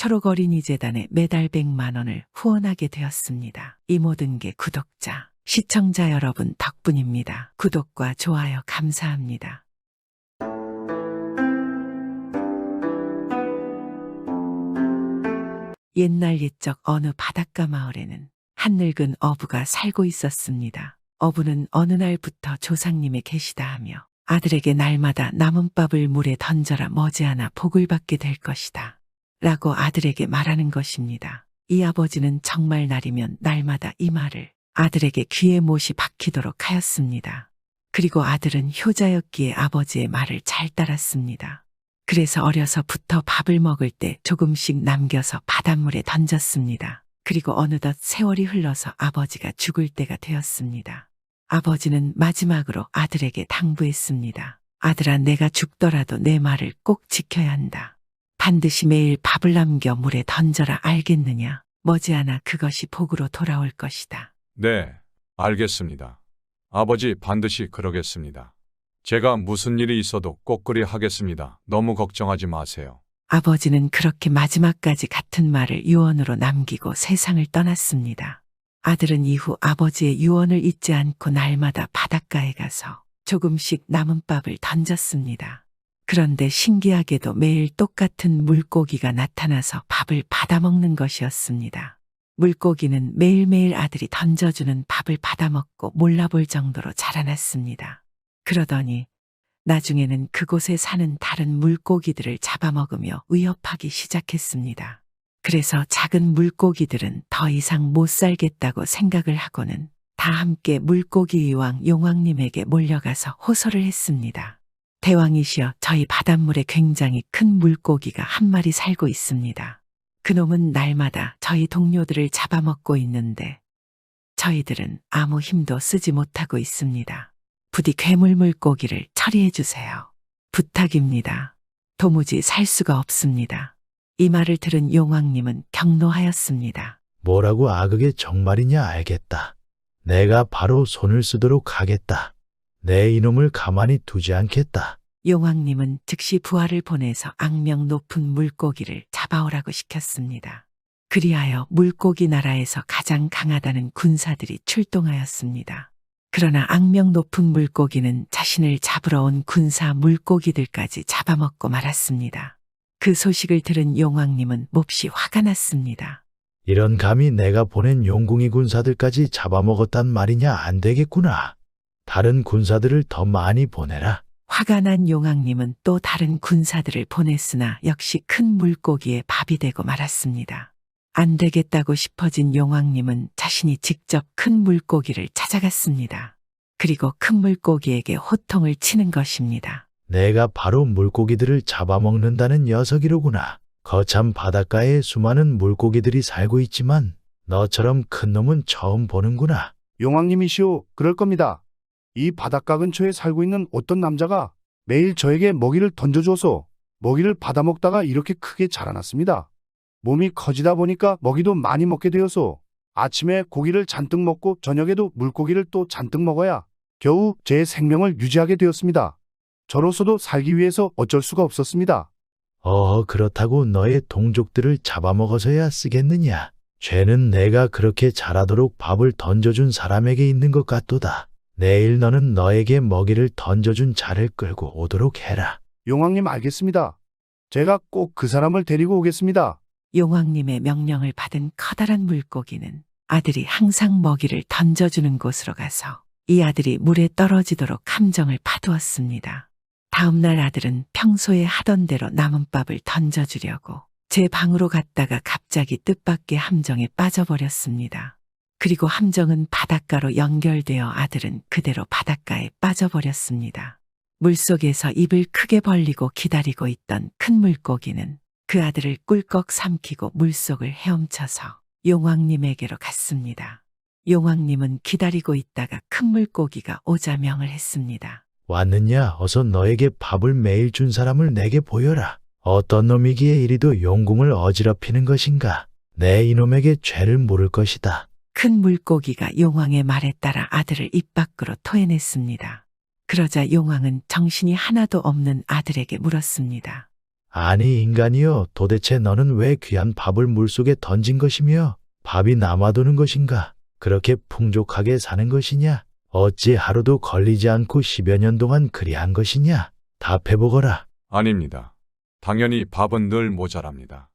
초록어린이재단에 매달 100만 원을 후원하게 되었습니다. 이 모든 게 구독자, 시청자 여러분 덕분입니다. 구독과 좋아요 감사합니다. 옛날 옛적 어느 바닷가 마을에는 한 늙은 어부가 살고 있었습니다. 어부는 어느 날부터 조상님의 계시다 하며 아들에게 날마다 남은 밥을 물에 던져라 머지않아 복을 받게 될 것이다 라고 아들에게 말하는 것입니다. 이 아버지는 정말 날이면 날마다 이 말을 아들에게 귀에 못이 박히도록 하였습니다. 그리고 아들은 효자였기에 아버지의 말을 잘 따랐습니다. 그래서 어려서부터 밥을 먹을 때 조금씩 남겨서 바닷물에 던졌습니다. 그리고 어느덧 세월이 흘러서 아버지가 죽을 때가 되었습니다. 아버지는 마지막으로 아들에게 당부했습니다. 아들아, 내가 죽더라도 내 말을 꼭 지켜야 한다. 반드시 매일 밥을 남겨 물에 던져라, 알겠느냐? 머지않아 그것이 복으로 돌아올 것이다. 네, 알겠습니다. 아버지, 반드시 그러겠습니다. 제가 무슨 일이 있어도 꼭 그리 하겠습니다. 너무 걱정하지 마세요. 아버지는 그렇게 마지막까지 같은 말을 유언으로 남기고 세상을 떠났습니다. 아들은 이후 아버지의 유언을 잊지 않고 날마다 바닷가에 가서 조금씩 남은 밥을 던졌습니다. 그런데 신기하게도 매일 똑같은 물고기가 나타나서 밥을 받아먹는 것이었습니다. 물고기는 매일매일 아들이 던져주는 밥을 받아먹고 몰라볼 정도로 자라났습니다. 그러더니 나중에는 그곳에 사는 다른 물고기들을 잡아먹으며 위협하기 시작했습니다. 그래서 작은 물고기들은 더 이상 못 살겠다고 생각을 하고는 다 함께 물고기 왕 용왕님에게 몰려가서 호소를 했습니다. 대왕이시여, 저희 바닷물에 굉장히 큰 물고기가 한 마리 살고 있습니다. 그놈은 날마다 저희 동료들을 잡아먹고 있는데 저희들은 아무 힘도 쓰지 못하고 있습니다. 부디 괴물 물고기를 처리해 주세요. 부탁입니다. 도무지 살 수가 없습니다. 이 말을 들은 용왕님은 경노하였습니다. 뭐라고 악하게 정말이냐 알겠다. 내가 바로 손을 쓰도록 하겠다. 내 이놈을 가만히 두지 않겠다. 용왕님은 즉시 부하를 보내서 악명 높은 물고기를 잡아오라고 시켰습니다. 그리하여 물고기 나라에서 가장 강하다는 군사들이 출동하였습니다. 그러나 악명 높은 물고기는 자신을 잡으러 온 군사 물고기들까지 잡아먹고 말았습니다. 그 소식을 들은 용왕님은 몹시 화가 났습니다. 이런 감히 내가 보낸 용궁이 군사들까지 잡아먹었단 말이냐, 안 되겠구나. 다른 군사들을 더 많이 보내라. 화가 난 용왕님은 또 다른 군사들을 보냈으나 역시 큰 물고기에 밥이 되고 말았습니다. 안 되겠다고 싶어진 용왕님은 자신이 직접 큰 물고기를 찾아갔습니다. 그리고 큰 물고기에게 호통을 치는 것입니다. 내가 바로 물고기들을 잡아먹는다는 녀석이로구나. 거참 바닷가에 수많은 물고기들이 살고 있지만 너처럼 큰 놈은 처음 보는구나. 용왕님이시오, 그럴 겁니다. 이 바닷가 근처에 살고 있는 어떤 남자가 매일 저에게 먹이를 던져줘서 먹이를 받아먹다가 이렇게 크게 자라났습니다. 몸이 커지다 보니까 먹이도 많이 먹게 되어서 아침에 고기를 잔뜩 먹고 저녁에도 물고기를 또 잔뜩 먹어야 겨우 제 생명을 유지하게 되었습니다. 저로서도 살기 위해서 어쩔 수가 없었습니다. 그렇다고 너의 동족들을 잡아먹어서야 쓰겠느냐. 죄는 내가 그렇게 자라도록 밥을 던져준 사람에게 있는 것 같도다. 내일 너는 너에게 먹이를 던져준 자를 끌고 오도록 해라. 용왕님, 알겠습니다. 제가 꼭 그 사람을 데리고 오겠습니다. 용왕님의 명령을 받은 커다란 물고기는 아들이 항상 먹이를 던져주는 곳으로 가서 이 아들이 물에 떨어지도록 함정을 파두었습니다. 다음날 아들은 평소에 하던 대로 남은 밥을 던져주려고 제 방으로 갔다가 갑자기 뜻밖의 함정에 빠져버렸습니다. 그리고 함정은 바닷가로 연결되어 아들은 그대로 바닷가에 빠져버렸습니다. 물속에서 입을 크게 벌리고 기다리고 있던 큰 물고기는 그 아들을 꿀꺽 삼키고 물속을 헤엄쳐서 용왕님에게로 갔습니다. 용왕님은 기다리고 있다가 큰 물고기가 오자 명을 했습니다. 왔느냐? 어서 너에게 밥을 매일 준 사람을 내게 보여라. 어떤 놈이기에 이리도 용궁을 어지럽히는 것인가? 내 이놈에게 죄를 물을 것이다. 큰 물고기가 용왕의 말에 따라 아들을 입 밖으로 토해냈습니다. 그러자 용왕은 정신이 하나도 없는 아들에게 물었습니다. 아니 인간이여, 도대체 너는 왜 귀한 밥을 물속에 던진 것이며 밥이 남아도는 것인가? 그렇게 풍족하게 사는 것이냐? 어찌 하루도 걸리지 않고 10여 년 동안 그리한 것이냐? 답해보거라. 아닙니다. 당연히 밥은 늘 모자랍니다.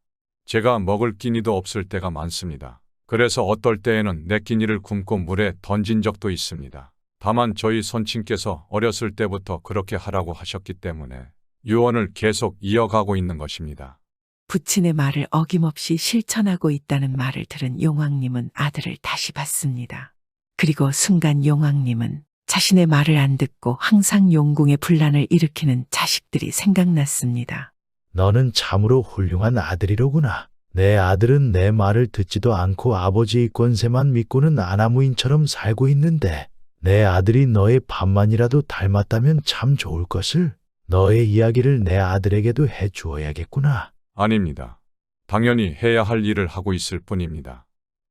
제가 먹을 끼니도 없을 때가 많습니다. 그래서 어떨 때에는 내 끼니를 굶고 물에 던진 적도 있습니다. 다만 저희 손친께서 어렸을 때부터 그렇게 하라고 하셨기 때문에 유언을 계속 이어가고 있는 것입니다. 부친의 말을 어김없이 실천하고 있다는 말을 들은 용왕님은 아들을 다시 봤습니다. 그리고 순간 용왕님은 자신의 말을 안 듣고 항상 용궁에 분란을 일으키는 자식들이 생각났습니다. 너는 참으로 훌륭한 아들이로구나. 내 아들은 내 말을 듣지도 않고 아버지의 권세만 믿고는 아나무인처럼 살고 있는데 내 아들이 너의 밥만이라도 닮았다면 참 좋을 것을. 너의 이야기를 내 아들에게도 해 주어야겠구나. 아닙니다. 당연히 해야 할 일을 하고 있을 뿐입니다.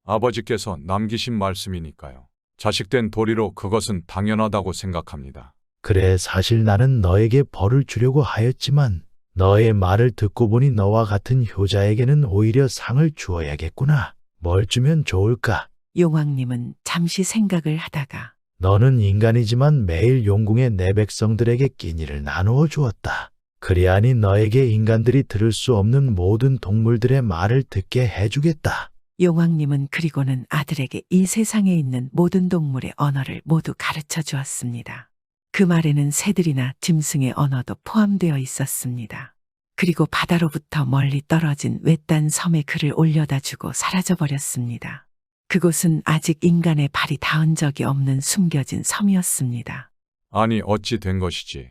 아버지께서 남기신 말씀이니까요. 자식된 도리로 그것은 당연하다고 생각합니다. 그래, 사실 나는 너에게 벌을 주려고 하였지만 너의 말을 듣고 보니 너와 같은 효자에게는 오히려 상을 주어야겠구나. 뭘 주면 좋을까? 용왕님은 잠시 생각을 하다가 너는 인간이지만 매일 용궁의 내 백성들에게 끼니를 나누어 주었다. 그리하니 너에게 인간들이 들을 수 없는 모든 동물들의 말을 듣게 해주겠다. 용왕님은 그리고는 아들에게 이 세상에 있는 모든 동물의 언어를 모두 가르쳐 주었습니다. 그 말에는 새들이나 짐승의 언어도 포함되어 있었습니다. 그리고 바다로부터 멀리 떨어진 외딴 섬에 그를 올려다 주고 사라져 버렸습니다. 그곳은 아직 인간의 발이 닿은 적이 없는 숨겨진 섬이었습니다. 아니 어찌 된 것이지?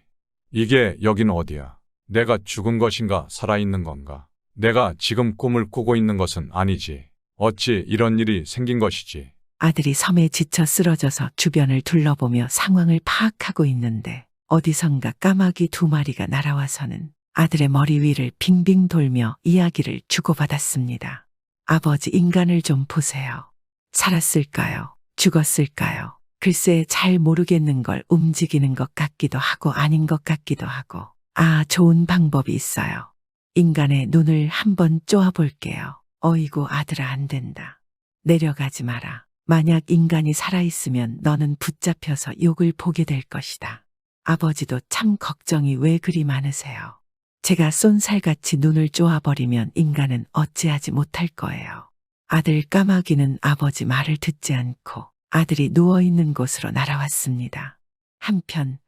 이게 여긴 어디야? 내가 죽은 것인가 살아있는 건가? 내가 지금 꿈을 꾸고 있는 것은 아니지. 어찌 이런 일이 생긴 것이지? 아들이 섬에 지쳐 쓰러져서 주변을 둘러보며 상황을 파악하고 있는데 어디선가 까마귀 2마리가 날아와서는 아들의 머리 위를 빙빙 돌며 이야기를 주고받았습니다. 아버지, 인간을 좀 보세요. 살았을까요? 죽었을까요? 글쎄 잘 모르겠는 걸 움직이는 것 같기도 하고 아닌 것 같기도 하고. 아, 좋은 방법이 있어요. 인간의 눈을 한번 쪼아볼게요. 어이구 아들아, 안 된다. 내려가지 마라. 만약 인간이 살아있으면 너는 붙잡혀서 욕을 보게 될 것이다. 아버지도 참 걱정이 왜 그리 많으세요. 제가 쏜살같이 눈을 쪼아버리면 인간은 어찌하지 못할 거예요. 아들 까마귀는 아버지 말을 듣지 않고 아들이 누워있는 곳으로 날아왔습니다. 한편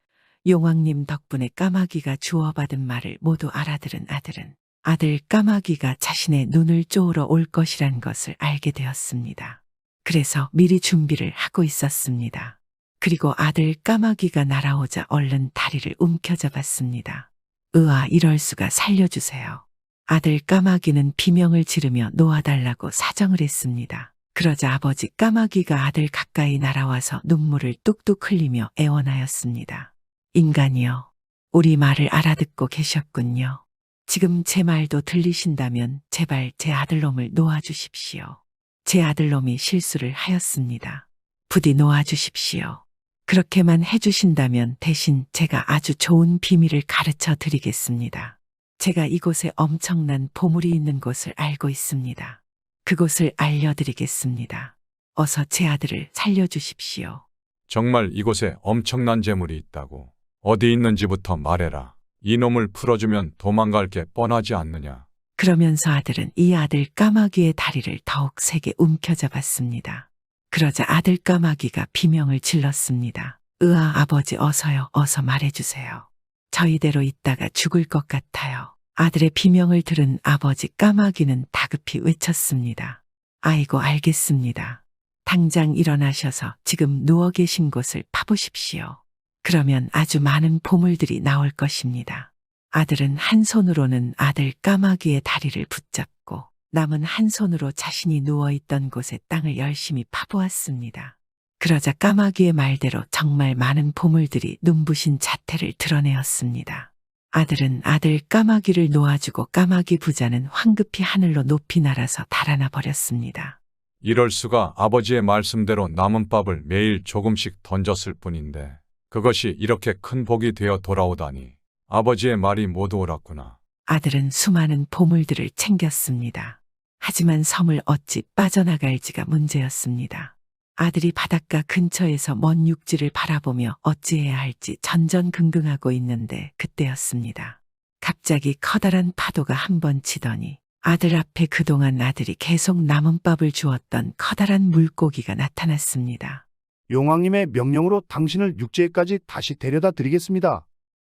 용왕님 덕분에 까마귀가 주워받은 말을 모두 알아들은 아들은 아들 까마귀가 자신의 눈을 쪼으러 올 것이란 것을 알게 되었습니다. 그래서 미리 준비를 하고 있었습니다. 그리고 아들 까마귀가 날아오자 얼른 다리를 움켜잡았습니다. 으아, 이럴 수가, 살려주세요. 아들 까마귀는 비명을 지르며 놓아달라고 사정을 했습니다. 그러자 아버지 까마귀가 아들 가까이 날아와서 눈물을 뚝뚝 흘리며 애원하였습니다. 인간이여, 우리 말을 알아듣고 계셨군요. 지금 제 말도 들리신다면 제발 제 아들놈을 놓아주십시오. 제 아들놈이 실수를 하였습니다. 부디 놓아주십시오. 그렇게만 해주신다면 대신 제가 아주 좋은 비밀을 가르쳐 드리겠습니다. 제가 이곳에 엄청난 보물이 있는 곳을 알고 있습니다. 그곳을 알려드리겠습니다. 어서 제 아들을 살려주십시오. 정말 이곳에 엄청난 재물이 있다고. 어디 있는지부터 말해라. 이놈을 풀어주면 도망갈 게 뻔하지 않느냐. 그러면서 아들은 이 아들 까마귀의 다리를 더욱 세게 움켜잡았습니다. 그러자 아들 까마귀가 비명을 질렀습니다. 으아, 아버지 어서요. 어서 말해주세요. 저희대로 있다가 죽을 것 같아요. 아들의 비명을 들은 아버지 까마귀는 다급히 외쳤습니다. 아이고, 알겠습니다. 당장 일어나셔서 지금 누워 계신 곳을 파보십시오. 그러면 아주 많은 보물들이 나올 것입니다. 아들은 한 손으로는 아들 까마귀의 다리를 붙잡고 남은 한 손으로 자신이 누워있던 곳의 땅을 열심히 파보았습니다. 그러자 까마귀의 말대로 정말 많은 보물들이 눈부신 자태를 드러내었습니다. 아들은 아들 까마귀를 놓아주고 까마귀 부자는 황급히 하늘로 높이 날아서 달아나 버렸습니다. 이럴 수가. 아버지의 말씀대로 남은 밥을 매일 조금씩 던졌을 뿐인데 그것이 이렇게 큰 복이 되어 돌아오다니. 아버지의 말이 모두 옳았구나. 아들은 수많은 보물들을 챙겼습니다. 하지만 섬을 어찌 빠져나갈지가 문제였습니다. 아들이 바닷가 근처에서 먼 육지를 바라보며 어찌해야 할지 전전긍긍하고 있는데 그때였습니다. 갑자기 커다란 파도가 한 번 치더니 아들 앞에 그동안 아들이 계속 남은 밥을 주었던 커다란 물고기가 나타났습니다. 용왕님의 명령으로 당신을 육지에까지 다시 데려다 드리겠습니다.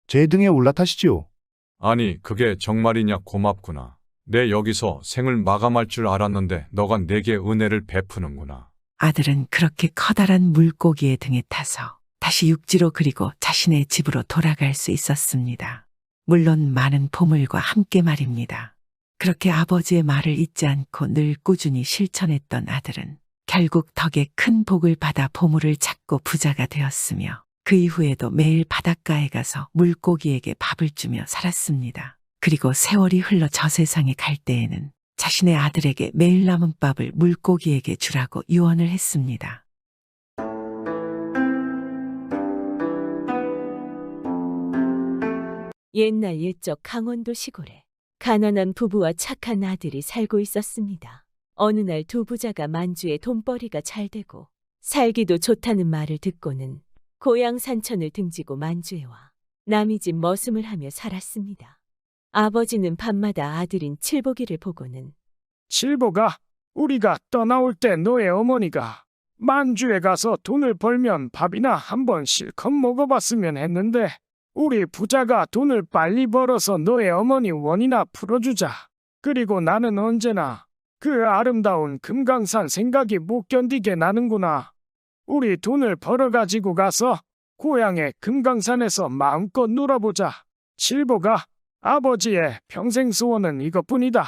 제 등에 올라타시지요. 아니, 그게 정말이냐 고맙구나. 내 여기서 생을 마감할 줄 알았는데 너가 내게 은혜를 베푸는구나. 아들은 그렇게 커다란 물고기의 등에 타서 다시 육지로 그리고 자신의 집으로 돌아갈 수 있었습니다. 물론 많은 보물과 함께 말입니다. 그렇게 아버지의 말을 잊지 않고 늘 꾸준히 실천했던 아들은 결국 덕에 큰 복을 받아 보물을 찾고 부자가 되었으며 그 이후에도 매일 바닷가에 가서 물고기에게 밥을 주며 살았습니다. 그리고 세월이 흘러 저 세상에 갈 때에는 자신의 아들에게 매일 남은 밥을 물고기에게 주라고 유언을 했습니다. 옛날 옛적 강원도 시골에 가난한 부부와 착한 아들이 살고 있었습니다. 어느 날 두 부자가 만주에 돈벌이가 잘 되고 살기도 좋다는 말을 듣고는 고향 산천을 등지고 만주에 와 남의 집 머슴을 하며 살았습니다. 아버지는 밤마다 아들인 칠복이를 보고는 칠보가, 우리가 떠나올 때 너의 어머니가 만주에 가서 돈을 벌면 밥이나 한번 실컷 먹어봤으면 했는데 우리 부자가 돈을 빨리 벌어서 너의 어머니 원이나 풀어주자. 그리고 나는 언제나 그 아름다운 금강산 생각이 못 견디게 나는구나. 우리 돈을 벌어가지고 가서 고향의 금강산에서 마음껏 놀아보자. 칠보가, 아버지의 평생 소원은 이것뿐이다.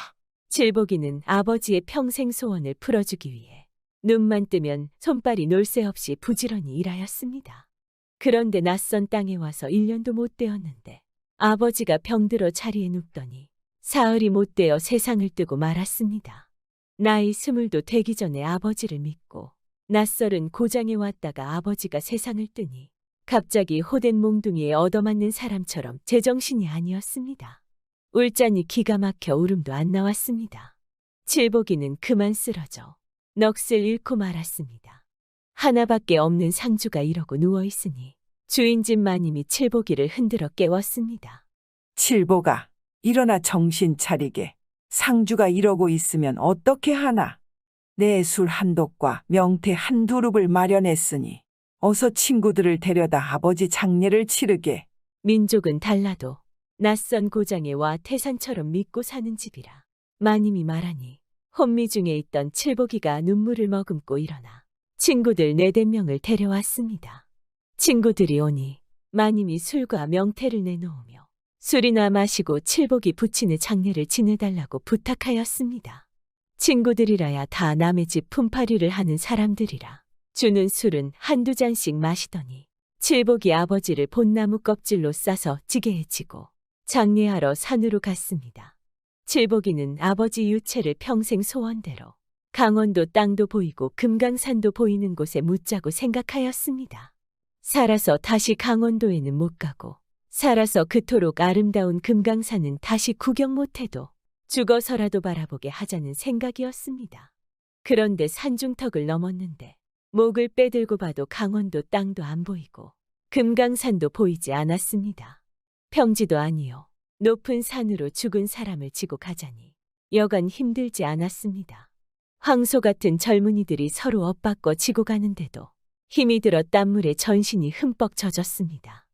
칠복이는 아버지의 평생 소원을 풀어주기 위해 눈만 뜨면 손발이 놀 새 없이 부지런히 일하였습니다. 그런데 낯선 땅에 와서 1년도 못 되었는데 아버지가 병들어 자리에 눕더니 사흘이 못 되어 세상을 뜨고 말았습니다. 나이 20도 되기 전에 아버지를 믿고 낯설은 고장에 왔다가 아버지가 세상을 뜨니 갑자기 호된 몽둥이에 얻어맞는 사람처럼 제정신이 아니었습니다. 울자니 기가 막혀 울음도 안 나왔습니다. 칠복이는 그만 쓰러져 넋을 잃고 말았습니다. 하나밖에 없는 상주가 이러고 누워있으니 주인집 마님이 칠복이를 흔들어 깨웠습니다. 칠보가, 일어나 정신 차리게. 상주가 이러고 있으면 어떻게 하나? 내 술 한 독과 명태 한 두릅을 마련했으니 어서 친구들을 데려다 아버지 장례를 치르게. 민족은 달라도 낯선 고장에 와 태산처럼 믿고 사는 집이라 마님이 말하니 혼미 중에 있던 칠복이가 눈물을 머금고 일어나 친구들 4~5명을 데려왔습니다. 친구들이 오니 마님이 술과 명태를 내놓으며 술이나 마시고 칠복이 부친의 장례를 지내달라고 부탁하였습니다. 친구들이라야 다 남의 집 품팔이를 하는 사람들이라 주는 술은 한두 잔씩 마시더니 칠복이 아버지를 본나무 껍질로 싸서 지게에 지고 장례하러 산으로 갔습니다. 칠복이는 아버지 유체를 평생 소원대로 강원도 땅도 보이고 금강산도 보이는 곳에 묻자고 생각하였습니다. 살아서 다시 강원도에는 못 가고 살아서 그토록 아름다운 금강산은 다시 구경 못해도 죽어서라도 바라보게 하자는 생각이었습니다. 그런데 산중턱을 넘었는데 목을 빼들고 봐도 강원도 땅도 안 보이고 금강산도 보이지 않았습니다. 평지도 아니요 높은 산으로 죽은 사람을 지고 가자니 여간 힘들지 않았습니다. 황소 같은 젊은이들이 서로 엇바꿔 지고 가는데도 힘이 들어 땀물에 전신이 흠뻑 젖었습니다.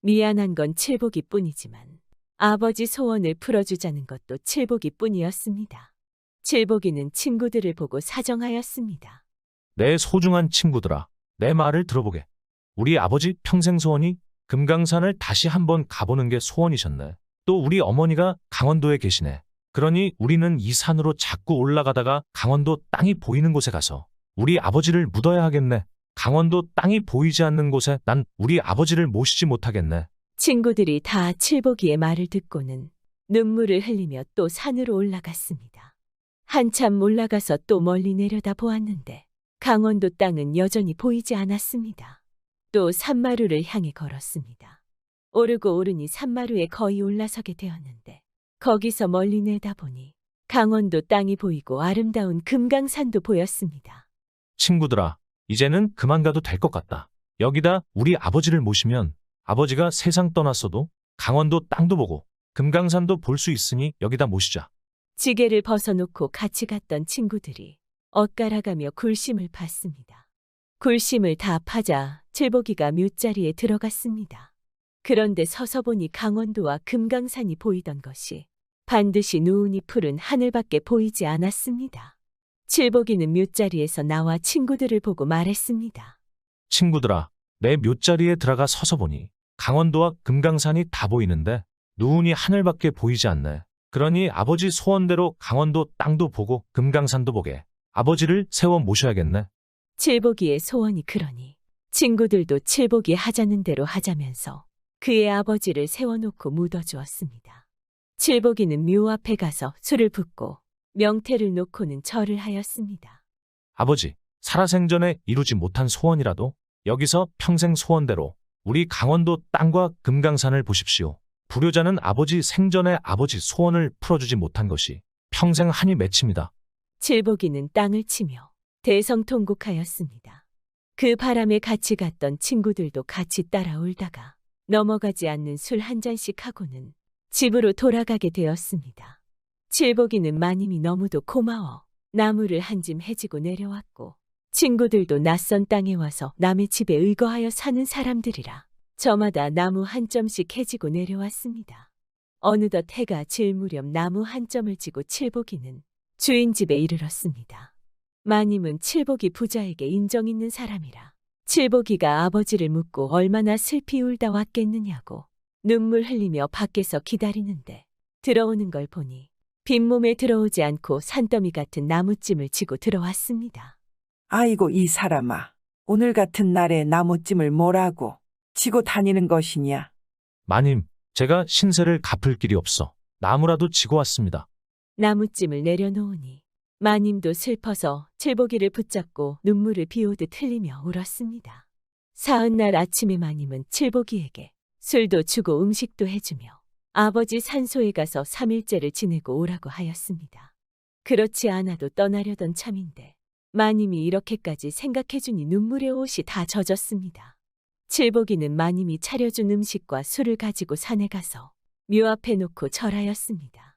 미안한 건 칠복이뿐이지만 아버지 소원을 풀어주자는 것도 칠복이뿐이었습니다. 칠복이는 친구들을 보고 사정하였습니다. 내 소중한 친구들아, 내 말을 들어보게. 우리 아버지 평생 소원이 금강산을 다시 한번 가보는 게 소원이셨네. 또 우리 어머니가 강원도에 계시네. 그러니 우리는 이 산으로 자꾸 올라가다가 강원도 땅이 보이는 곳에 가서 우리 아버지를 묻어야 하겠네. 강원도 땅이 보이지 않는 곳에 난 우리 아버지를 모시지 못하겠네. 친구들이 다 칠복이의 말을 듣고는 눈물을 흘리며 또 산으로 올라갔습니다. 한참 올라가서 또 멀리 내려다 보았는데 강원도 땅은 여전히 보이지 않았습니다. 또 산마루를 향해 걸었습니다. 오르고 오르니 산마루에 거의 올라서게 되었는데 거기서 멀리 내다보니 강원도 땅이 보이고 아름다운 금강산도 보였습니다. 친구들아, 이제는 그만 가도 될 것 같다. 여기다 우리 아버지를 모시면 아버지가 세상 떠났어도 강원도 땅도 보고 금강산도 볼 수 있으니 여기다 모시자. 지게를 벗어놓고 같이 갔던 친구들이 엇갈아가며 굴심을 팠습니다. 굴심을 다 파자 칠보기가 묫자리에 들어갔습니다. 그런데 서서 보니 강원도와 금강산이 보이던 것이 반드시 누운이 푸른 하늘밖에 보이지 않았습니다. 칠보기는 묫자리에서 나와 친구들을 보고 말했습니다. 친구들아, 내 묫자리에 들어가 서서 보니 강원도와 금강산이 다 보이는데 누운이 하늘밖에 보이지 않네. 그러니 아버지 소원대로 강원도 땅도 보고 금강산도 보게 아버지를 세워 모셔야겠네. 칠보기의 소원이 그러니 친구들도 칠보기 하자는 대로 하자면서 그의 아버지를 세워놓고 묻어주었습니다. 칠보기는 묘 앞에 가서 술을 붓고 명태를 놓고는 절을 하였습니다. 아버지, 살아생전에 이루지 못한 소원이라도 여기서 평생 소원대로 우리 강원도 땅과 금강산을 보십시오. 불효자는 아버지 생전에 아버지 소원을 풀어주지 못한 것이 평생 한이 맺힙니다. 칠보기는 땅을 치며 대성통곡하였습니다. 그 바람에 같이 갔던 친구들도 같이 따라 울다가 넘어가지 않는 술 한 잔씩 하고는 집으로 돌아가게 되었습니다. 칠보기는 마님이 너무도 고마워 나무를 한 짐 해지고 내려왔고 친구들도 낯선 땅에 와서 남의 집에 의거하여 사는 사람들이라 저마다 나무 한 점씩 해지고 내려왔습니다. 어느덧 해가 질 무렵 나무 한 점을 지고 칠보기는 주인 집에 이르렀습니다. 마님은 칠보기 부자에게 인정 있는 사람이라 칠보기가 아버지를 묻고 얼마나 슬피 울다 왔겠느냐고 눈물 흘리며 밖에서 기다리는데 들어오는 걸 보니 빈몸에 들어오지 않고 산더미 같은 나무찜을 지고 들어왔습니다. 아이고 이 사람아, 오늘 같은 날에 나무찜을 뭐라고 지고 다니는 것이냐? 마님, 제가 신세를 갚을 길이 없어 나무라도 지고 왔습니다. 나무찜을 내려놓으니 마님도 슬퍼서 칠보기를 붙잡고 눈물을 비오듯 흘리며 울었습니다. 사흔날 아침에 마님은 칠보기에게 술도 주고 음식도 해주며 아버지 산소에 가서 3일째를 지내고 오라고 하였습니다. 그렇지 않아도 떠나려던 참인데 마님이 이렇게까지 생각해주니 눈물의 옷이 다 젖었습니다. 칠보기는 마님이 차려준 음식과 술을 가지고 산에 가서 묘 앞에 놓고 절하였습니다.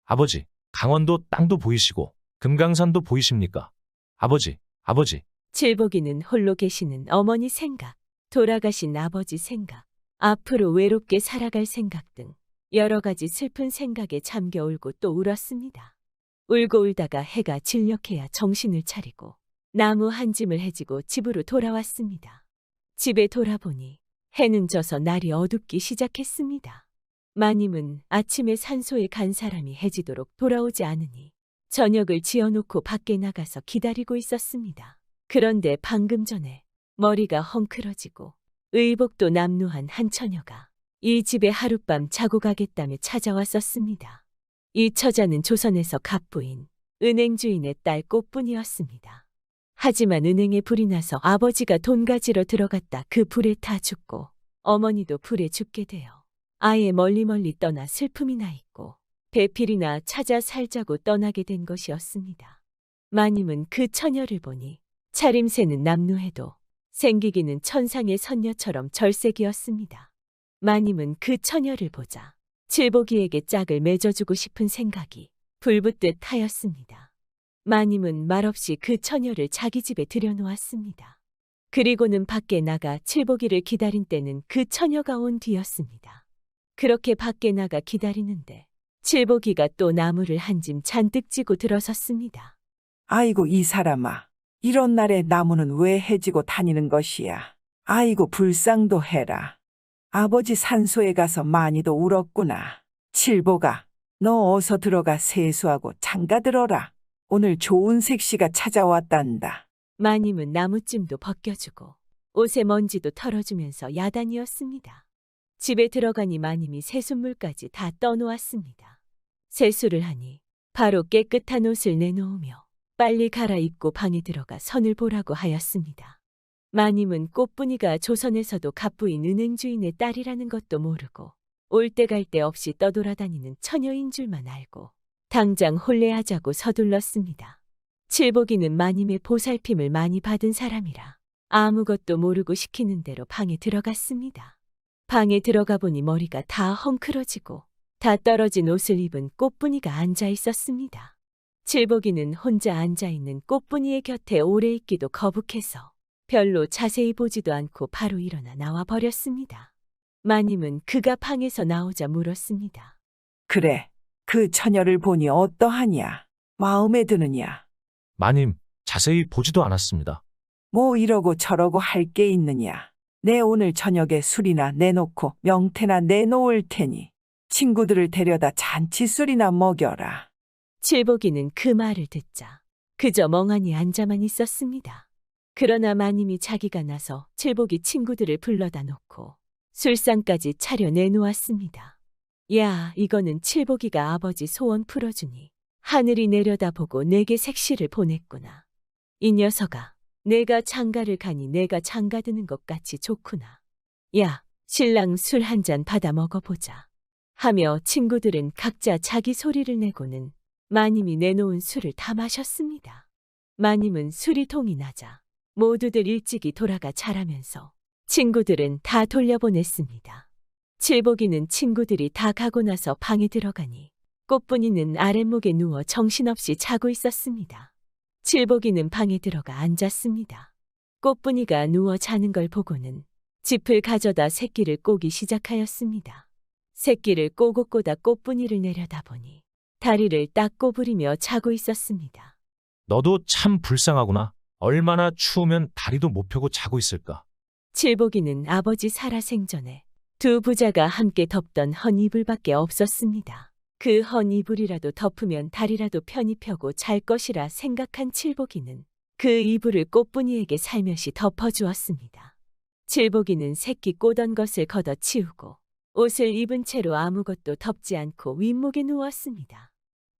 아버지, 강원도 땅도 보이시고 금강산도 보이십니까? 아버지, 아버지. 칠보기는 홀로 계시는 어머니 생각, 돌아가신 아버지 생각, 앞으로 외롭게 살아갈 생각 등 여러 가지 슬픈 생각에 잠겨 울고 또 울었습니다. 울고 울다가 해가 진력해야 정신을 차리고 나무 한 짐을 해지고 집으로 돌아왔습니다. 집에 돌아보니 해는 져서 날이 어둡기 시작했습니다. 마님은 아침에 산소에 간 사람이 해지도록 돌아오지 않으니 저녁을 지어놓고 밖에 나가서 기다리고 있었습니다. 그런데 방금 전에 머리가 헝클어지고 의복도 남루한 한 처녀가 이 집에 하룻밤 자고 가겠다며 찾아왔었습니다. 이 처자는 조선에서 갑부인 은행 주인의 딸 꽃분이었습니다. 하지만 은행에 불이 나서 아버지가 돈 가지러 들어갔다 그 불에 타 죽고 어머니도 불에 죽게 되어 아예 멀리 떠나 슬픔이 나 있고 배필이나 찾아 살자고 떠나게 된 것이었습니다. 마님은 그 처녀를 보니 차림새는 남루해도 생기기는 천상의 선녀처럼 절색이었습니다. 마님은 그 처녀를 보자 칠보기에게 짝을 맺어주고 싶은 생각이 불붙듯 하였습니다. 마님은 말없이 그 처녀를 자기 집에 들여놓았습니다. 그리고는 밖에 나가 칠보기를 기다린 때는 그 처녀가 온 뒤였습니다. 그렇게 밖에 나가 기다리는데 칠보기가 또 나무를 한 짐 잔뜩 지고 들어섰습니다. 아이고 이 사람아, 이런 날에 나무는 왜 해지고 다니는 것이야? 아이고 불쌍도 해라. 아버지 산소에 가서 많이도 울었구나. 칠보가, 너 어서 들어가 세수하고 장가들어라. 오늘 좋은 색시가 찾아왔단다. 마님은 나무찜도 벗겨주고 옷에 먼지도 털어주면서 야단이었습니다. 집에 들어가니 마님이 세숫물까지 다 떠놓았습니다. 세수를 하니 바로 깨끗한 옷을 내놓으며 빨리 갈아입고 방에 들어가 선을 보라고 하였습니다. 마님은 꽃분이가 조선에서도 갑부인 은행 주인의 딸이라는 것도 모르고 올 때 갈 데 없이 떠돌아다니는 처녀인 줄만 알고 당장 혼례하자고 서둘렀습니다. 칠복이는 마님의 보살핌을 많이 받은 사람이라 아무것도 모르고 시키는 대로 방에 들어갔습니다. 방에 들어가 보니 머리가 다 헝클어지고 다 떨어진 옷을 입은 꽃분이가 앉아 있었습니다. 칠복이는 혼자 앉아 있는 꽃분이의 곁에 오래 있기도 거북해서 별로 자세히 보지도 않고 바로 일어나 나와 버렸습니다. 마님은 그가 방에서 나오자 물었습니다. 그래, 그 처녀를 보니 어떠하냐? 마음에 드느냐? 마님, 자세히 보지도 않았습니다. 뭐 이러고 저러고 할 게 있느냐? 내 오늘 저녁에 술이나 내놓고 명태나 내놓을 테니 친구들을 데려다 잔치술이나 먹여라. 칠복이는 그 말을 듣자 그저 멍하니 앉아만 있었습니다. 그러나 마님이 자기가 나서 칠복이 친구들을 불러다 놓고 술상까지 차려 내놓았습니다. 야, 이거는 칠복이가 아버지 소원 풀어주니 하늘이 내려다보고 내게 색시를 보냈구나. 이 녀석아, 내가 장가를 가니 내가 장가드는 것 같이 좋구나. 야, 신랑 술 한 잔 받아 먹어보자. 하며 친구들은 각자 자기 소리를 내고는 마님이 내놓은 술을 다 마셨습니다. 마님은 술이 동이 나자 모두들 일찍이 돌아가 자라면서 친구들은 다 돌려보냈습니다. 칠복이는 친구들이 다 가고 나서 방에 들어가니 꽃분이는 아랫목에 누워 정신없이 자고 있었습니다. 칠복이는 방에 들어가 앉았습니다. 꽃분이가 누워 자는 걸 보고는 짚을 가져다 새끼를 꼬기 시작하였습니다. 새끼를 꼬고 꼬다 꽃분이를 내려다보니 다리를 딱 꼬부리며 자고 있었습니다. 너도 참 불쌍하구나. 얼마나 추우면 다리도 못 펴고 자고 있을까. 칠복이는 아버지 살아생전에 두 부자가 함께 덮던 헌 이불밖에 없었습니다. 그 헌 이불이라도 덮으면 다리라도 편히 펴고 잘 것이라 생각한 칠복이는 그 이불을 꽃분이에게 살며시 덮어주었습니다. 칠복이는 새끼 꼬던 것을 걷어치우고 옷을 입은 채로 아무것도 덮지 않고 윗목에 누웠습니다.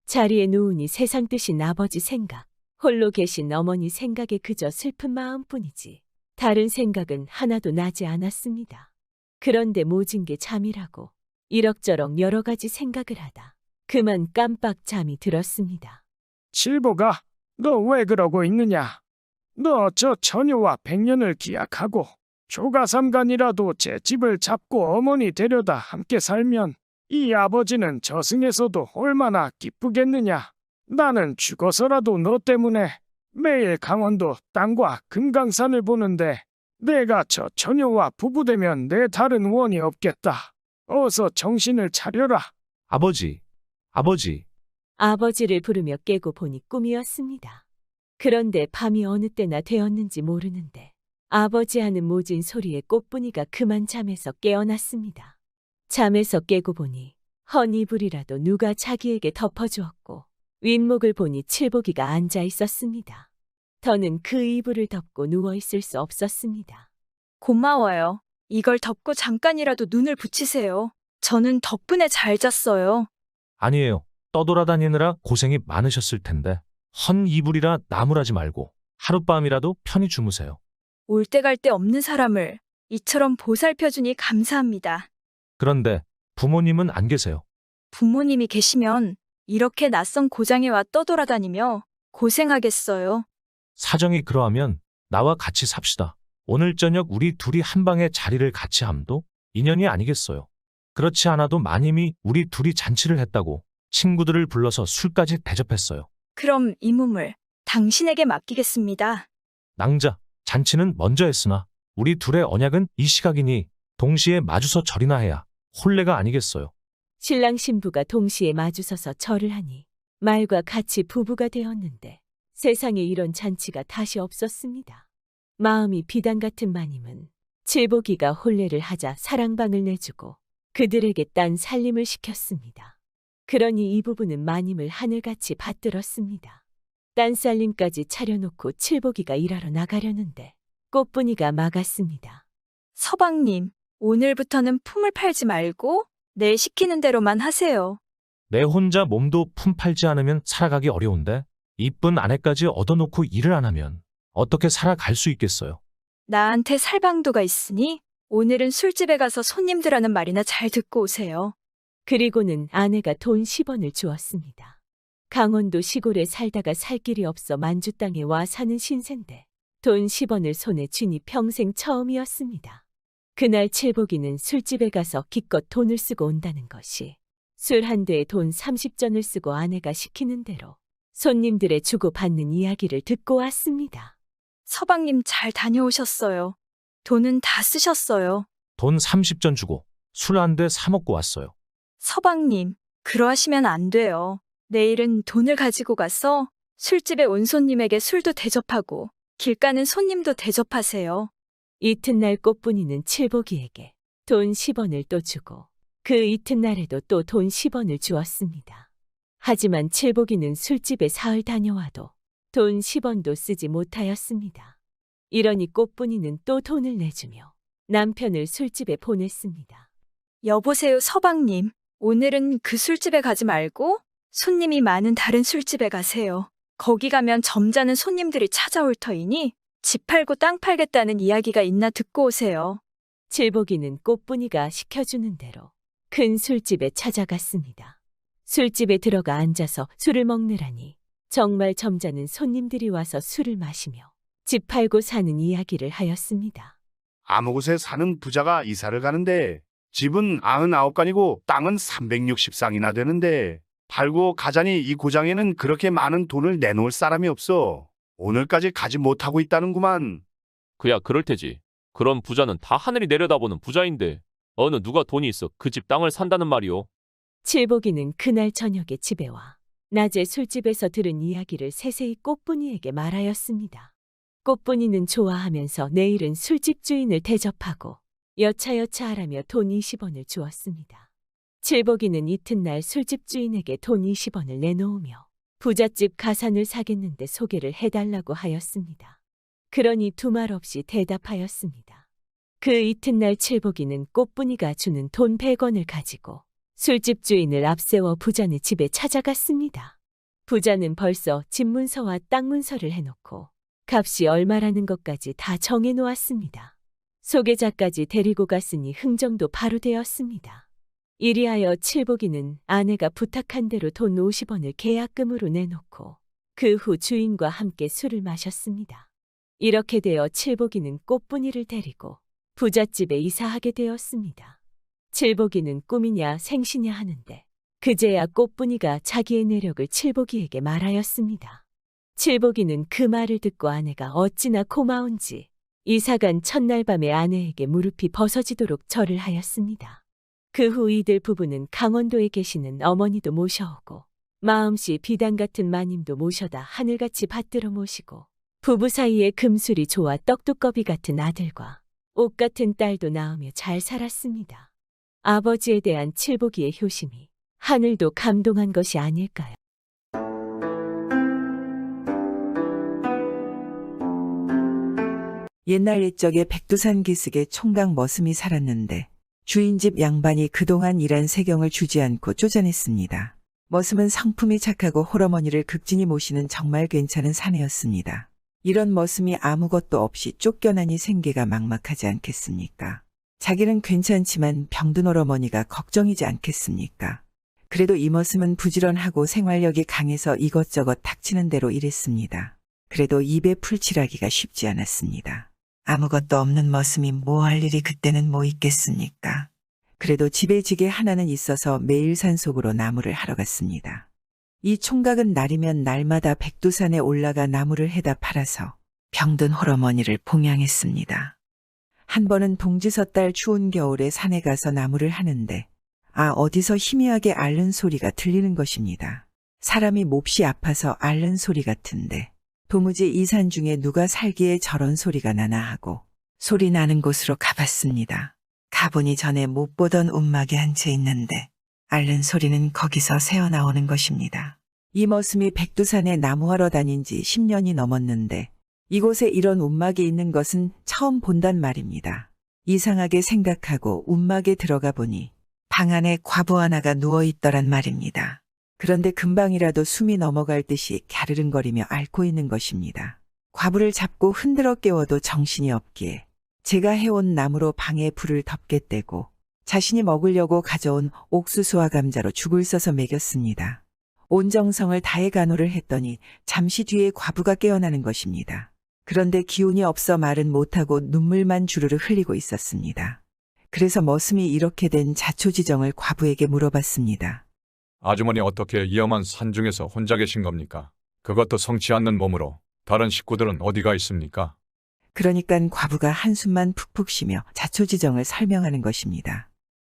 자리에 누우니 세상 뜻인 아버지 생각, 홀로 계신 어머니 생각에 그저 슬픈 마음뿐이지 다른 생각은 하나도 나지 않았습니다. 그런데 모진 게 잠이라고 이럭저럭 여러 가지 생각을 하다 그만 깜빡 잠이 들었습니다. 칠복아, 너 왜 그러고 있느냐? 너 저 처녀와 100년을 기약하고 조가삼간이라도 제 집을 잡고 어머니 데려다 함께 살면 이 아버지는 저승에서도 얼마나 기쁘겠느냐? 나는 죽어서라도 너 때문에 매일 강원도 땅과 금강산을 보는데 내가 저 처녀와 부부되면 내 다른 원이 없겠다. 어서 정신을 차려라. 아버지, 아버지. 아버지를 부르며 깨고 보니 꿈이었습니다. 그런데 밤이 어느 때나 되었는지 모르는데 아버지 하는 모진 소리에 꽃분이가 그만 잠에서 깨어났습니다. 잠에서 깨고 보니 헌 이불이라도 누가 자기에게 덮어주었고 윗목을 보니 칠복이가 앉아 있었습니다. 더는 그 이불을 덮고 누워있을 수 없었습니다. 고마워요. 이걸 덮고 잠깐이라도 눈을 붙이세요. 저는 덕분에 잘 잤어요. 아니에요. 떠돌아다니느라 고생이 많으셨을 텐데 헌 이불이라 나무라지 말고 하룻밤이라도 편히 주무세요. 올 때 갈 데 없는 사람을 이처럼 보살펴주니 감사합니다. 그런데 부모님은 안 계세요. 부모님이 계시면 이렇게 낯선 고장에 와 떠돌아다니며 고생하겠어요. 사정이 그러하면 나와 같이 삽시다. 오늘 저녁 우리 둘이 한 방에 자리를 같이 함도 인연이 아니겠어요. 그렇지 않아도 마님이 우리 둘이 잔치를 했다고 친구들을 불러서 술까지 대접했어요. 그럼 이 몸을 당신에게 맡기겠습니다. 낭자, 잔치는 먼저 했으나 우리 둘의 언약은 이 시각이니 동시에 마주서 절이나 해야 혼례가 아니겠어요. 신랑 신부가 동시에 마주서서 절을 하니 말과 같이 부부가 되었는데 세상에 이런 잔치가 다시 없었습니다. 마음이 비단 같은 마님은 칠복이가 혼례를 하자 사랑방을 내주고 그들에게 딴 살림을 시켰습니다. 그러니 이 부부는 마님을 하늘같이 받들었습니다. 딴 살림까지 차려놓고 칠복이가 일하러 나가려는데 꽃분이가 막았습니다. 서방님, 오늘부터는 품을 팔지 말고 내 시키는 대로만 하세요. 내 혼자 몸도 품 팔지 않으면 살아가기 어려운데 이쁜 아내까지 얻어놓고 일을 안 하면 어떻게 살아갈 수 있겠어요. 나한테 살방도가 있으니 오늘은 술집에 가서 손님들 하는 말이나 잘 듣고 오세요. 그리고는 아내가 돈 10원을 주었습니다. 강원도 시골에 살다가 살 길이 없어 만주 땅에 와 사는 신세인데 돈 10원을 손에 쥐니 평생 처음이었습니다. 그날 칠복이는 술집에 가서 기껏 돈을 쓰고 온다는 것이 술 한 대에 돈 30전을 쓰고 아내가 시키는 대로 손님들의 주고받는 이야기를 듣고 왔습니다. 서방님 잘 다녀오셨어요. 돈은 다 쓰셨어요. 돈 30전 주고 술 한 대 사 먹고 왔어요. 서방님, 그러하시면 안 돼요. 내일은 돈을 가지고 가서 술집에 온 손님에게 술도 대접하고 길 가는 손님도 대접하세요. 이튿날 꽃분이는 칠복이에게 돈 10원을 또 주고 그 이튿날에도 또 돈 10원을 주었습니다. 하지만 칠복이는 술집에 사흘 다녀와도 돈 10원도 쓰지 못하였습니다. 이러니 꽃분이는 또 돈을 내주며 남편을 술집에 보냈습니다. 여보세요, 서방님. 오늘은 그 술집에 가지 말고 손님이 많은 다른 술집에 가세요. 거기 가면 점잖은 손님들이 찾아올 터이니 집 팔고 땅 팔겠다는 이야기가 있나 듣고 오세요. 칠복이는 꽃분이가 시켜주는 대로 큰 술집에 찾아갔습니다. 술집에 들어가 앉아서 술을 먹느라니 정말 점잖은 손님들이 와서 술을 마시며 집 팔고 사는 이야기를 하였습니다. 아무 곳에 사는 부자가 이사를 가는데 집은 99간이고 땅은 360쌍이나 되는데 팔고 가자니 이 고장에는 그렇게 많은 돈을 내놓을 사람이 없어. 오늘까지 가지 못하고 있다는구만. 그야 그럴 테지. 그런 부자는 다 하늘이 내려다보는 부자인데 어느 누가 돈이 있어 그 집 땅을 산다는 말이오. 칠복이는 그날 저녁에 집에 와 낮에 술집에서 들은 이야기를 세세히 꽃분이에게 말하였습니다. 꽃분이는 좋아하면서 내일은 술집 주인을 대접하고 여차여차하라며 돈 20원을 주었습니다. 칠복이는 이튿날 술집 주인에게 돈 20원을 내놓으며 부잣집 가산을 사겠는데 소개를 해달라고 하였습니다. 그러니 두말 없이 대답하였습니다. 그 이튿날 칠복이는 꽃분이가 주는 돈 100원을 가지고 술집 주인을 앞세워 부자네 집에 찾아갔습니다. 부자는 벌써 집 문서와 땅 문서를 해놓고 값이 얼마라는 것까지 다 정해놓았습니다. 소개자까지 데리고 갔으니 흥정도 바로 되었습니다. 이리하여 칠복이는 아내가 부탁한 대로 돈 50원을 계약금으로 내놓고 그 후 주인과 함께 술을 마셨습니다. 이렇게 되어 칠복이는 꽃분이를 데리고 부잣집에 이사하게 되었습니다. 칠복이는 꿈이냐 생시냐 하는데 그제야 꽃분이가 자기의 내력을 칠복이에게 말하였습니다. 칠복이는 그 말을 듣고 아내가 어찌나 고마운지 이사간 첫날 밤에 아내에게 무릎이 벗어지도록 절을 하였습니다. 그 후 이들 부부는 강원도에 계시는 어머니도 모셔오고 마음씨 비단 같은 마님도 모셔다 하늘같이 받들어 모시고 부부 사이에 금술이 좋아 떡두꺼비 같은 아들과 옷 같은 딸도 낳으며 잘 살았습니다. 아버지에 대한 칠복이의 효심이 하늘도 감동한 것이 아닐까요? 옛날 옛적에 백두산 기슭에 총각 머슴이 살았는데 주인집 양반이 그동안 일한 세경을 주지 않고 쫓아냈습니다. 머슴은 성품이 착하고 홀어머니를 극진히 모시는 정말 괜찮은 사내였습니다. 이런 머슴이 아무것도 없이 쫓겨나니 생계가 막막하지 않겠습니까? 자기는 괜찮지만 병든 홀어머니가 걱정이지 않겠습니까? 그래도 이 머슴은 부지런하고 생활력이 강해서 이것저것 닥치는 대로 일했습니다. 그래도 입에 풀칠하기가 쉽지 않았습니다. 아무것도 없는 머슴이 뭐 할 일이 그때는 뭐 있겠습니까? 그래도 집에 지게 하나는 있어서 매일 산속으로 나무를 하러 갔습니다. 이 총각은 날이면 날마다 백두산에 올라가 나무를 해다 팔아서 병든 홀어머니를 봉양했습니다. 한 번은 동지섣달 추운 겨울에 산에 가서 나무를 하는데 어디서 희미하게 앓는 소리가 들리는 것입니다. 사람이 몹시 아파서 앓는 소리 같은데 도무지 이 산 중에 누가 살기에 저런 소리가 나나 하고 소리 나는 곳으로 가봤습니다. 가보니 전에 못 보던 움막에 앉혀 있는데 앓는 소리는 거기서 새어나오는 것입니다. 이 머슴이 백두산에 나무하러 다닌 지 10년이 넘었는데 이곳에 이런 움막이 있는 것은 처음 본단 말입니다. 이상하게 생각하고 움막에 들어가 보니 방 안에 과부 하나가 누워있더란 말입니다. 그런데 금방이라도 숨이 넘어갈 듯이 갸르릉거리며 앓고 있는 것입니다. 과부를 잡고 흔들어 깨워도 정신이 없기에 제가 해온 나무로 방에 불을 덮겠대고 자신이 먹으려고 가져온 옥수수와 감자로 죽을 써서 먹였습니다. 온 정성을 다해 간호를 했더니 잠시 뒤에 과부가 깨어나는 것입니다. 그런데 기운이 없어 말은 못하고 눈물만 주르르 흘리고 있었습니다. 그래서 머슴이 이렇게 된 자초지정을 과부에게 물어봤습니다. 아주머니 어떻게 위험한 산중에서 혼자 계신 겁니까? 그것도 성치 않는 몸으로 다른 식구들은 어디가 있습니까? 그러니깐 과부가 한숨만 푹푹 쉬며 자초지정을 설명하는 것입니다.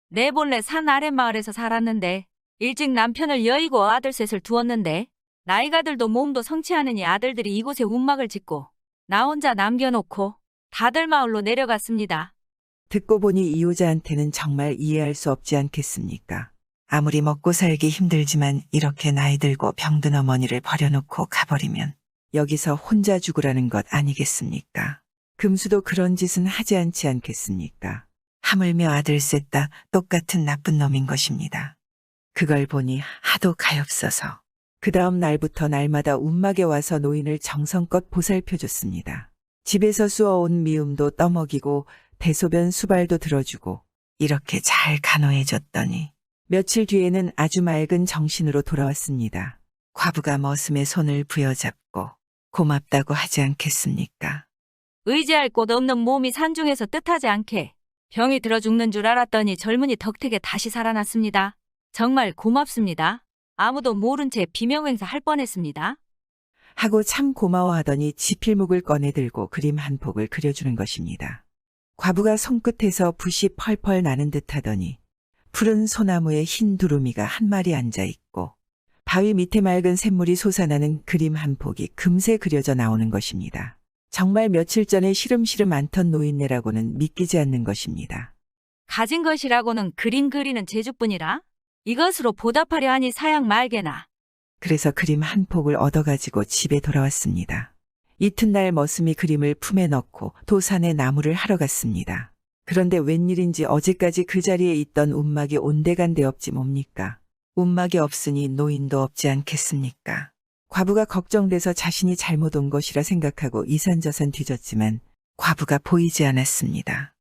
내 본래 산 아랫마을에서 살았는데 일찍 남편을 여의고 아들 셋을 두었는데 나이가 들도 몸도 성치 않으니 아들들이 이곳에 움막을 짓고 나 혼자 남겨놓고 다들 마을로 내려갔습니다. 듣고 보니 이호자한테는 정말 이해할 수 없지 않겠습니까? 아무리 먹고 살기 힘들지만 이렇게 나이 들고 병든 어머니를 버려놓고 가버리면 여기서 혼자 죽으라는 것 아니겠습니까? 금수도 그런 짓은 하지 않지 않겠습니까? 하물며 아들 셋 다 똑같은 나쁜 놈인 것입니다. 그걸 보니 하도 가엾어서 그 다음 날부터 날마다 움막에 와서 노인을 정성껏 보살펴줬습니다. 집에서 쑤어온 미음도 떠먹이고 대소변 수발도 들어주고 이렇게 잘 간호해줬더니 며칠 뒤에는 아주 맑은 정신으로 돌아왔습니다. 과부가 머슴의 손을 부여잡고 고맙다고 하지 않겠습니까? 의지할 곳 없는 몸이 산중에서 뜻하지 않게 병이 들어 죽는 줄 알았더니 젊은이 덕택에 다시 살아났습니다. 정말 고맙습니다. 아무도 모른 채 비명행사 할 뻔했습니다. 하고 참 고마워하더니 지필목을 꺼내 들고 그림 한 폭을 그려주는 것입니다. 과부가 손끝에서 붓이 펄펄 나는 듯 하더니 푸른 소나무에 흰 두루미가 한 마리 앉아 있고 바위 밑에 맑은 샘물이 솟아나는 그림 한 폭이 금세 그려져 나오는 것입니다. 정말 며칠 전에 시름시름 앓던 노인네라고는 믿기지 않는 것입니다. 가진 것이라고는 그림 그리는 재주뿐이라 이것으로 보답하려 하니 사양 말게나. 그래서 그림 한 폭을 얻어가지고 집에 돌아왔습니다. 이튿날 머슴이 그림을 품에 넣고 도산에 나무를 하러 갔습니다. 그런데 웬일인지 어제까지 그 자리에 있던 움막이 온데간데 없지 뭡니까? 움막이 없으니 노인도 없지 않겠습니까? 과부가 걱정돼서 자신이 잘못 온 것이라 생각하고 이산저산 뒤졌지만 과부가 보이지 않았습니다.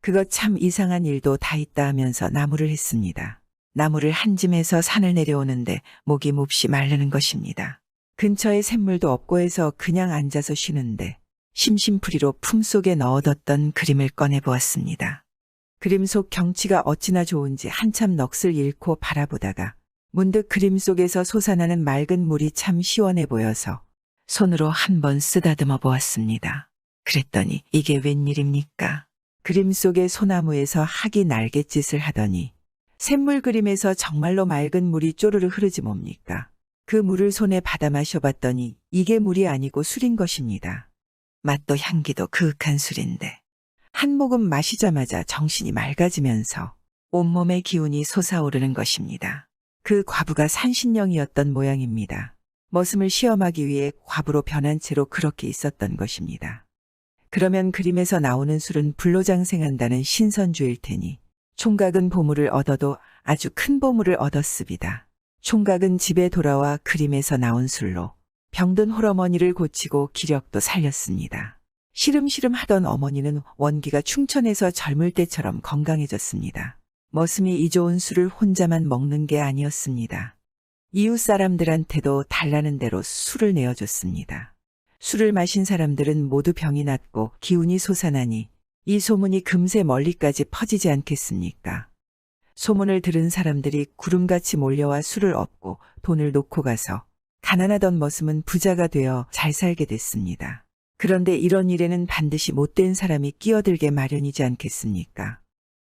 그것 참 이상한 일도 다 있다 하면서 나무를 했습니다. 나무를 한 짐에서 산을 내려오는데 목이 몹시 마르는 것입니다. 근처에 샘물도 없고 해서 그냥 앉아서 쉬는데 심심풀이로 품속에 넣어뒀던 그림을 꺼내보았습니다. 그림 속 경치가 어찌나 좋은지 한참 넋을 잃고 바라보다가 문득 그림 속에서 솟아나는 맑은 물이 참 시원해 보여서 손으로 한번 쓰다듬어 보았습니다. 그랬더니 이게 웬일입니까? 그림 속의 소나무에서 학이 날갯짓을 하더니 샘물 그림에서 정말로 맑은 물이 쪼르르 흐르지 뭡니까? 그 물을 손에 받아 마셔봤더니 이게 물이 아니고 술인 것입니다. 맛도 향기도 그윽한 술인데 한 모금 마시자마자 정신이 맑아지면서 온몸의 기운이 솟아오르는 것입니다. 그 과부가 산신령이었던 모양입니다. 머슴을 시험하기 위해 과부로 변한 채로 그렇게 있었던 것입니다. 그러면 그림에서 나오는 술은 불로장생한다는 신선주일 테니 총각은 보물을 얻어도 아주 큰 보물을 얻었습니다. 총각은 집에 돌아와 그림에서 나온 술로 병든 홀어머니를 고치고 기력도 살렸습니다. 시름시름 하던 어머니는 원기가 충천해서 젊을 때처럼 건강해졌습니다. 머슴이 이 좋은 술을 혼자만 먹는 게 아니었습니다. 이웃 사람들한테도 달라는 대로 술을 내어줬습니다. 술을 마신 사람들은 모두 병이 낫고 기운이 솟아나니 이 소문이 금세 멀리까지 퍼지지 않겠습니까? 소문을 들은 사람들이 구름같이 몰려와 술을 얻고 돈을 놓고 가서 가난하던 머슴은 부자가 되어 잘 살게 됐습니다. 그런데 이런 일에는 반드시 못된 사람이 끼어들게 마련이지 않겠습니까?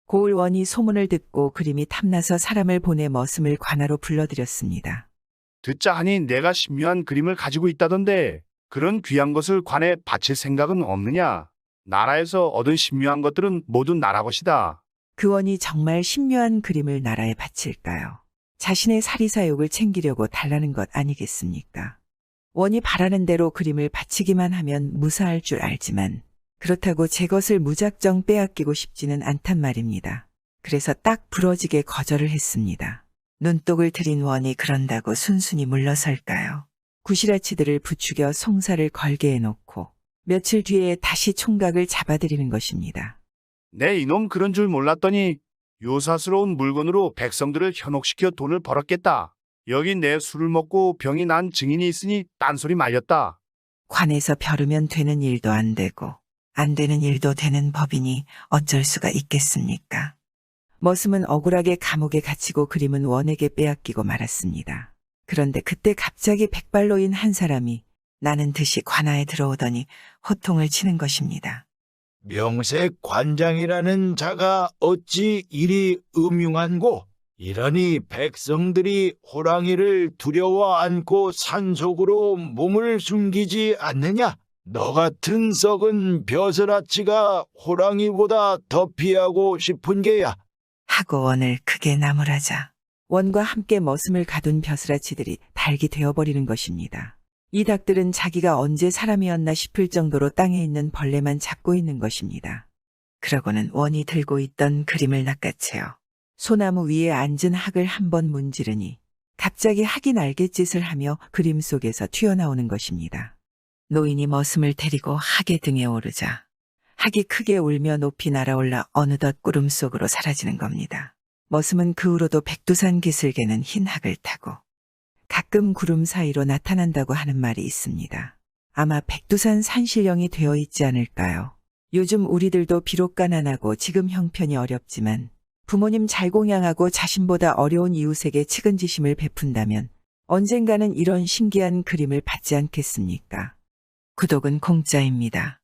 고을원이 소문을 듣고 그림이 탐나서 사람을 보내 머슴을 관하로 불러들였습니다. 듣자 하니 내가 신묘한 그림을 가지고 있다던데 그런 귀한 것을 관에 바칠 생각은 없느냐? 나라에서 얻은 신묘한 것들은 모두 나라 것이다. 그 원이 정말 신묘한 그림을 나라에 바칠까요? 자신의 사리사욕을 챙기려고 달라는 것 아니겠습니까? 원이 바라는 대로 그림을 바치기만 하면 무사할 줄 알지만 그렇다고 제 것을 무작정 빼앗기고 싶지는 않단 말입니다. 그래서 딱 부러지게 거절을 했습니다. 눈독을 들인 원이 그런다고 순순히 물러설까요? 구시라치들을 부추겨 송사를 걸게 해놓고 며칠 뒤에 다시 총각을 잡아들이는 것입니다. 내 이놈 그런 줄 몰랐더니 요사스러운 물건으로 백성들을 현혹시켜 돈을 벌었겠다. 여기 내 술을 먹고 병이 난 증인이 있으니 딴소리 말렸다. 관에서 벼르면 되는 일도 안 되고 안 되는 일도 되는 법이니 어쩔 수가 있겠습니까? 머슴은 억울하게 감옥에 갇히고 그림은 원에게 빼앗기고 말았습니다. 그런데 그때 갑자기 백발로인 한 사람이 나는 듯이 관아에 들어오더니 호통을 치는 것입니다. 명색 관장이라는 자가 어찌 이리 음흉한고, 이러니 백성들이 호랑이를 두려워 안고 산속으로 몸을 숨기지 않느냐? 너 같은 썩은 벼슬아치가 호랑이보다 더 피하고 싶은 게야. 하고 원을 크게 나무라자 원과 함께 머슴을 가둔 벼슬아치들이 닭이 되어버리는 것입니다. 이 닭들은 자기가 언제 사람이었나 싶을 정도로 땅에 있는 벌레만 잡고 있는 것입니다. 그러고는 원이 들고 있던 그림을 낚아채어 소나무 위에 앉은 학을 한번 문지르니 갑자기 학이 날갯짓을 하며 그림 속에서 튀어나오는 것입니다. 노인이 머슴을 데리고 학의 등에 오르자 학이 크게 울며 높이 날아올라 어느덧 구름 속으로 사라지는 겁니다. 머슴은 그 후로도 백두산 기슭에는 흰 학을 타고 가끔 구름 사이로 나타난다고 하는 말이 있습니다. 아마 백두산 산신령이 되어 있지 않을까요? 요즘 우리들도 비록 가난하고 지금 형편이 어렵지만 부모님 잘 공양하고 자신보다 어려운 이웃에게 측은지심을 베푼다면 언젠가는 이런 신기한 그림을 받지 않겠습니까? 구독은 공짜입니다.